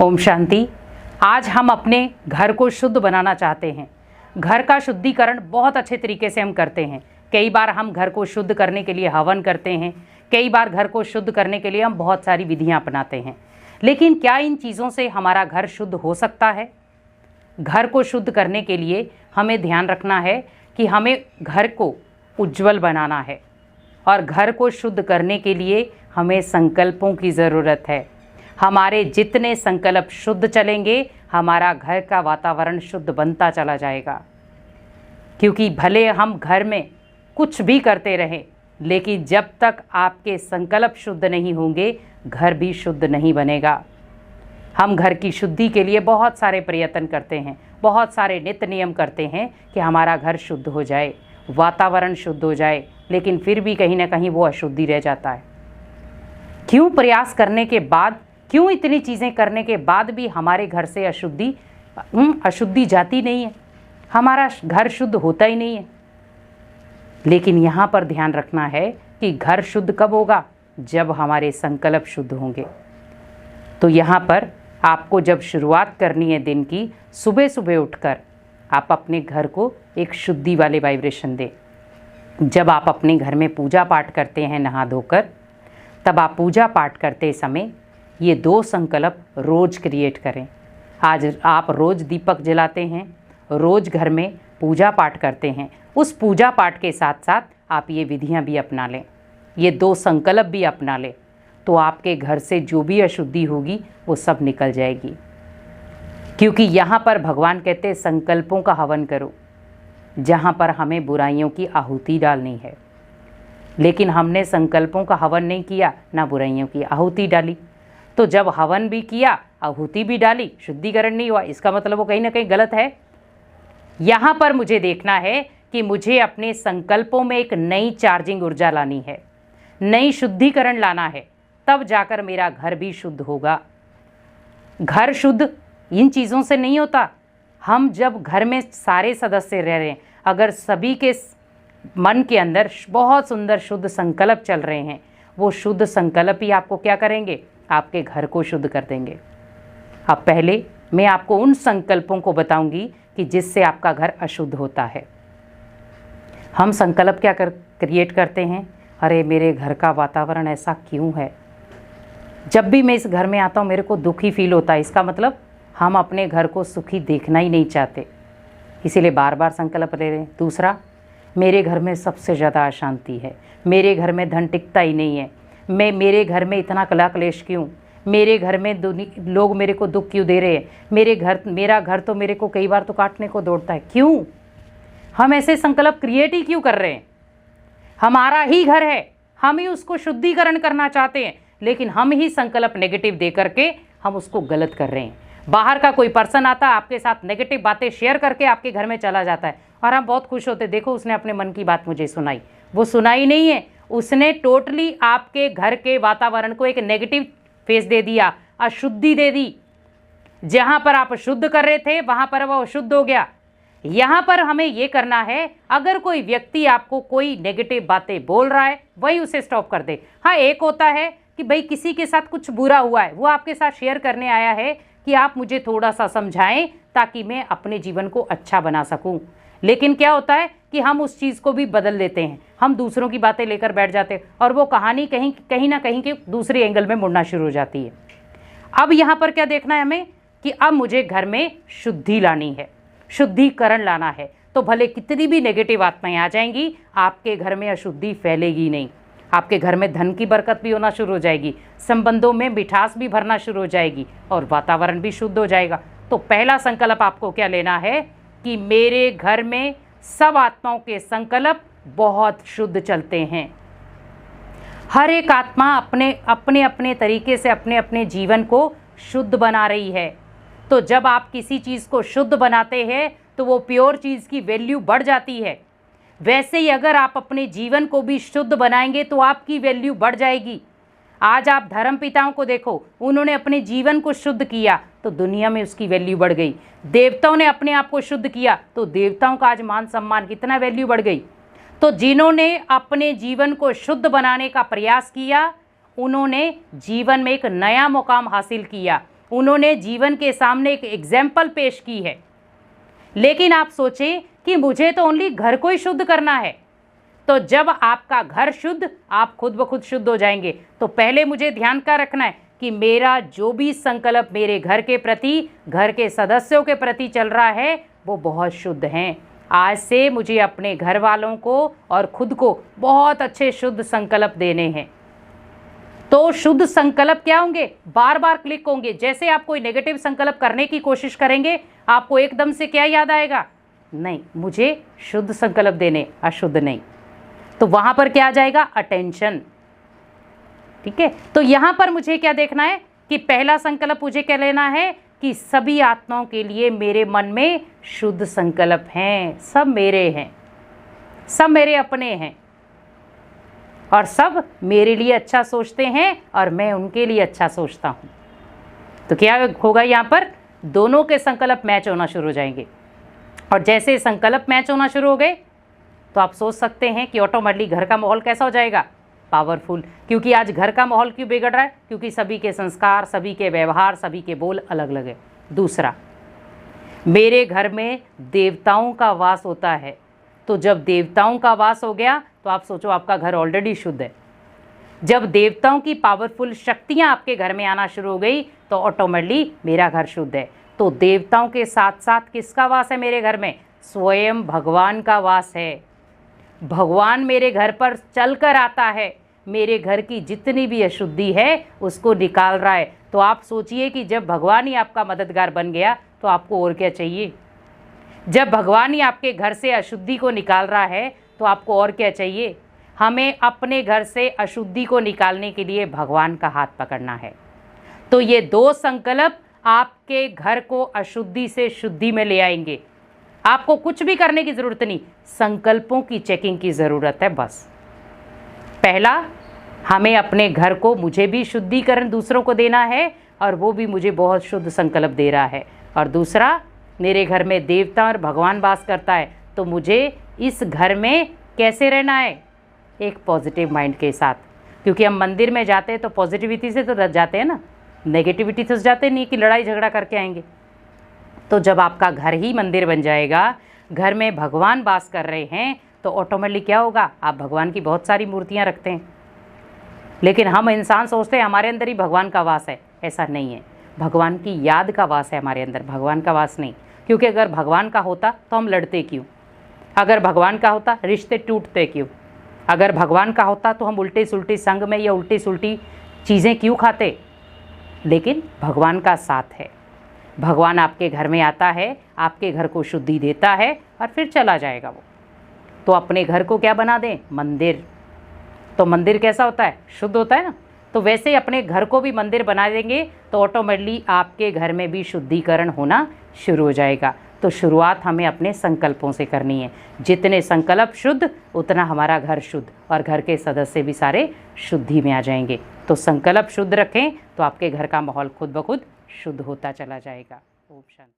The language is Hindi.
ओम शांति। आज हम अपने घर को शुद्ध बनाना चाहते हैं। घर का शुद्धिकरण बहुत अच्छे तरीके से हम करते हैं। कई बार हम घर को शुद्ध करने के लिए हवन करते हैं, कई बार घर को शुद्ध करने के लिए हम बहुत सारी विधियां अपनाते हैं। लेकिन क्या इन चीज़ों से हमारा घर शुद्ध हो सकता है? घर को शुद्ध करने के लिए हमें ध्यान रखना है कि हमें घर को उज्जवल बनाना है और घर को शुद्ध करने के लिए हमें संकल्पों की ज़रूरत है। हमारे जितने संकल्प शुद्ध चलेंगे, हमारा घर का वातावरण शुद्ध बनता चला जाएगा। क्योंकि भले हम घर में कुछ भी करते रहें, लेकिन जब तक आपके संकल्प शुद्ध नहीं होंगे, घर भी शुद्ध नहीं बनेगा। हम घर की शुद्धि के लिए बहुत सारे प्रयत्न करते हैं, बहुत सारे नित्य नियम करते हैं कि हमारा घर शुद्ध हो जाए, वातावरण शुद्ध हो जाए, लेकिन फिर भी कहीं ना कहीं वो अशुद्धि रह जाता है। क्यों प्रयास करने के बाद, क्यों इतनी चीज़ें करने के बाद भी हमारे घर से अशुद्धि जाती नहीं है, हमारा घर शुद्ध होता ही नहीं है। लेकिन यहाँ पर ध्यान रखना है कि घर शुद्ध कब होगा? जब हमारे संकल्प शुद्ध होंगे। तो यहाँ पर आपको जब शुरुआत करनी है दिन की, सुबह सुबह उठकर आप अपने घर को एक शुद्धि वाले वाइब्रेशन दें। जब आप अपने घर में पूजा पाठ करते हैं नहा धोकर, तब आप पूजा पाठ करते समय ये 2 संकल्प रोज़ क्रिएट करें। आज आप रोज़ दीपक जलाते हैं, रोज़ घर में पूजा पाठ करते हैं, उस पूजा पाठ के साथ साथ आप ये विधियां भी अपना लें, ये 2 संकल्प भी अपना लें, तो आपके घर से जो भी अशुद्धि होगी वो सब निकल जाएगी। क्योंकि यहाँ पर भगवान कहते हैं संकल्पों का हवन करो, जहाँ पर हमें बुराइयों की आहुति डालनी है। लेकिन हमने संकल्पों का हवन नहीं किया, ना बुराइयों की आहुति डाली। तो जब हवन भी किया, आहुति भी डाली, शुद्धिकरण नहीं हुआ, इसका मतलब वो कहीं ना कहीं गलत है। यहाँ पर मुझे देखना है कि मुझे अपने संकल्पों में एक नई चार्जिंग ऊर्जा लानी है, नई शुद्धिकरण लाना है, तब जाकर मेरा घर भी शुद्ध होगा। घर शुद्ध इन चीज़ों से नहीं होता। हम जब घर में सारे सदस्य रह रहे हैं, अगर सभी के मन के अंदर बहुत सुंदर शुद्ध संकल्प चल रहे हैं, वो शुद्ध संकल्प ही आपको क्या करेंगे? आपके घर को शुद्ध कर देंगे। अब पहले मैं आपको उन संकल्पों को बताऊंगी कि जिससे आपका घर अशुद्ध होता है। हम संकल्प क्या क्रिएट करते हैं? अरे मेरे घर का वातावरण ऐसा क्यों है? जब भी मैं इस घर में आता हूँ मेरे को दुखी फील होता है। इसका मतलब हम अपने घर को सुखी देखना ही नहीं चाहते, इसीलिए बार बार संकल्प ले रहे हैं। दूसरा, मेरे घर में सबसे ज़्यादा अशांति है, मेरे घर में धन टिकता ही नहीं है, मेरे घर में इतना कला क्लेश क्यों, मेरे घर में लोग मेरे को दुख क्यों दे रहे हैं, मेरा घर तो मेरे को कई बार तो काटने को दौड़ता है। क्यों? हम ऐसे संकल्प क्रिएट ही क्यों कर रहे हैं? हमारा ही घर है, हम ही उसको शुद्धिकरण करना चाहते हैं, लेकिन हम ही संकल्प नेगेटिव दे करके हम उसको गलत कर रहे हैं। बाहर का कोई पर्सन आता है, आपके साथ नेगेटिव बातें शेयर करके आपके घर में चला जाता है और हम बहुत खुश होते, देखो उसने अपने मन की बात मुझे सुनाई। वो सुनाई नहीं है, उसने टोटली आपके घर के वातावरण को एक नेगेटिव फेस दे दिया, अशुद्धि दे दी। जहां पर आप शुद्ध कर रहे थे वहां पर वो अशुद्ध हो गया। यहां पर हमें ये करना है, अगर कोई व्यक्ति आपको कोई नेगेटिव बातें बोल रहा है, वही उसे स्टॉप कर दे। हाँ, एक होता है कि भाई किसी के साथ कुछ बुरा हुआ है, वो आपके साथ शेयर करने आया है कि आप मुझे थोड़ा सा समझाएं ताकि मैं अपने जीवन को अच्छा बना सकूं। लेकिन क्या होता है कि हम उस चीज़ को भी बदल देते हैं, हम दूसरों की बातें लेकर बैठ जाते हैं और वो कहानी कहीं ना कहीं के दूसरे एंगल में मुड़ना शुरू हो जाती है। अब यहाँ पर क्या देखना है हमें कि अब मुझे घर में शुद्धि लानी है, शुद्धिकरण लाना है। तो भले कितनी भी नेगेटिव आत्माएं आ जाएंगी, आपके घर में अशुद्धि फैलेगी नहीं। आपके घर में धन की बरकत भी होना शुरू हो जाएगी, संबंधों में मिठास भी भरना शुरू हो जाएगी और वातावरण भी शुद्ध हो जाएगा। तो पहला संकल्प आपको क्या लेना है कि मेरे घर में सब आत्माओं के संकल्प बहुत शुद्ध चलते हैं। हर एक आत्मा अपने अपने तरीके से अपने अपने जीवन को शुद्ध बना रही है। तो जब आप किसी चीज़ को शुद्ध बनाते हैं तो वो प्योर चीज़ की वैल्यू बढ़ जाती है। वैसे ही अगर आप अपने जीवन को भी शुद्ध बनाएंगे तो आपकी वैल्यू बढ़ जाएगी। आज आप धर्म पिताओं को देखो, उन्होंने अपने जीवन को शुद्ध किया तो दुनिया में उसकी वैल्यू बढ़ गई। देवताओं ने अपने आप को शुद्ध किया तो देवताओं का आज मान सम्मान कितना वैल्यू बढ़ गई। तो जिन्होंने अपने जीवन को शुद्ध बनाने का प्रयास किया, उन्होंने जीवन में एक नया मुकाम हासिल किया। उन्होंने जीवन के सामने एक एग्जाम्पल पेश की है। लेकिन आप सोचें कि मुझे तो ओनली घर को ही शुद्ध करना है। तो जब आपका घर शुद्ध, आप खुद ब खुद शुद्ध हो जाएंगे। तो पहले मुझे ध्यान का रखना है कि मेरा जो भी संकल्प मेरे घर के प्रति, घर के सदस्यों के प्रति चल रहा है, वो बहुत शुद्ध हैं। आज से मुझे अपने घर वालों को और खुद को बहुत अच्छे शुद्ध संकल्प देने हैं। तो शुद्ध संकल्प क्या होंगे? बार बार क्लिक होंगे। जैसे आप कोई नेगेटिव संकल्प करने की कोशिश करेंगे, आपको एकदम से क्या याद आएगा? नहीं, मुझे शुद्ध संकल्प देने, अशुद्ध नहीं। तो वहां पर क्या आ जाएगा? अटेंशन। ठीक है, तो यहां पर मुझे क्या देखना है कि पहला संकल्प मुझे क्या लेना है कि सभी आत्माओं के लिए मेरे मन में शुद्ध संकल्प हैं। सब मेरे हैं, सब मेरे अपने हैं और सब मेरे लिए अच्छा सोचते हैं और मैं उनके लिए अच्छा सोचता हूं। तो क्या होगा? यहां पर दोनों के संकल्प मैच होना शुरू हो जाएंगे। और जैसे संकल्प मैच होना शुरू हो गए तो आप सोच सकते हैं कि ऑटोमेटिकली घर का माहौल कैसा हो जाएगा? पावरफुल। क्योंकि आज घर का माहौल क्यों बिगड़ रहा है? क्योंकि सभी के संस्कार, सभी के व्यवहार, सभी के बोल अलग अलग है। दूसरा, मेरे घर में देवताओं का वास होता है। तो जब देवताओं का वास हो गया तो आप सोचो आपका घर ऑलरेडी शुद्ध है। जब देवताओं की पावरफुल शक्तियां आपके घर में आना शुरू हो गई तो ऑटोमेटिकली मेरा घर शुद्ध है। तो देवताओं के साथ साथ किसका वास है मेरे घर में? स्वयं भगवान का वास है। भगवान मेरे घर पर चल कर आता है, मेरे घर की जितनी भी अशुद्धि है उसको निकाल रहा है। तो आप सोचिए कि जब भगवान ही आपका मददगार बन गया तो आपको और क्या चाहिए? जब भगवान ही आपके घर से अशुद्धि को निकाल रहा है तो आपको और क्या चाहिए? हमें अपने घर से अशुद्धि को निकालने के लिए भगवान का हाथ पकड़ना है। तो ये दो संकल्प आपके घर को अशुद्धि से शुद्धि में ले आएंगे। आपको कुछ भी करने की जरूरत नहीं, संकल्पों की चेकिंग की जरूरत है बस। पहला, हमें अपने घर को, मुझे भी शुद्धिकरण दूसरों को देना है और वो भी मुझे बहुत शुद्ध संकल्प दे रहा है। और दूसरा, मेरे घर में देवता और भगवान वास करता है तो मुझे इस घर में कैसे रहना है? एक पॉजिटिव माइंड के साथ। क्योंकि हम मंदिर में जाते हैं तो पॉजिटिविटी से तो जाते हैं ना, नेगेटिविटी से जाते नहीं कि लड़ाई झगड़ा करके आएंगे। तो जब आपका घर ही मंदिर बन जाएगा, घर में भगवान वास कर रहे हैं, तो ऑटोमेटिकली क्या होगा? आप भगवान की बहुत सारी मूर्तियां रखते हैं, लेकिन हम इंसान सोचते हैं हमारे अंदर ही भगवान का वास है। ऐसा नहीं है, भगवान की याद का वास है हमारे अंदर, भगवान का वास नहीं। क्योंकि अगर भगवान का होता तो हम लड़ते क्यों? अगर भगवान का होता रिश्ते टूटते क्यों? अगर भगवान का होता तो हम उल्टी सुलटी संग में या उल्टी सुलटी चीज़ें क्यों खाते? लेकिन भगवान का साथ है। भगवान आपके घर में आता है, आपके घर को शुद्धि देता है और फिर चला जाएगा वो। तो अपने घर को क्या बना दें? मंदिर। तो मंदिर कैसा होता है? शुद्ध होता है ना। तो वैसे ही अपने घर को भी मंदिर बना देंगे तो ऑटोमेटिकली आपके घर में भी शुद्धिकरण होना शुरू हो जाएगा। तो शुरुआत हमें अपने संकल्पों से करनी है। जितने संकल्प शुद्ध, उतना हमारा घर शुद्ध और घर के सदस्य भी सारे शुद्धि में आ जाएंगे। तो संकल्प शुद्ध रखें तो आपके घर का माहौल खुद ब खुद शुद्ध होता चला जाएगा। ओम शांति।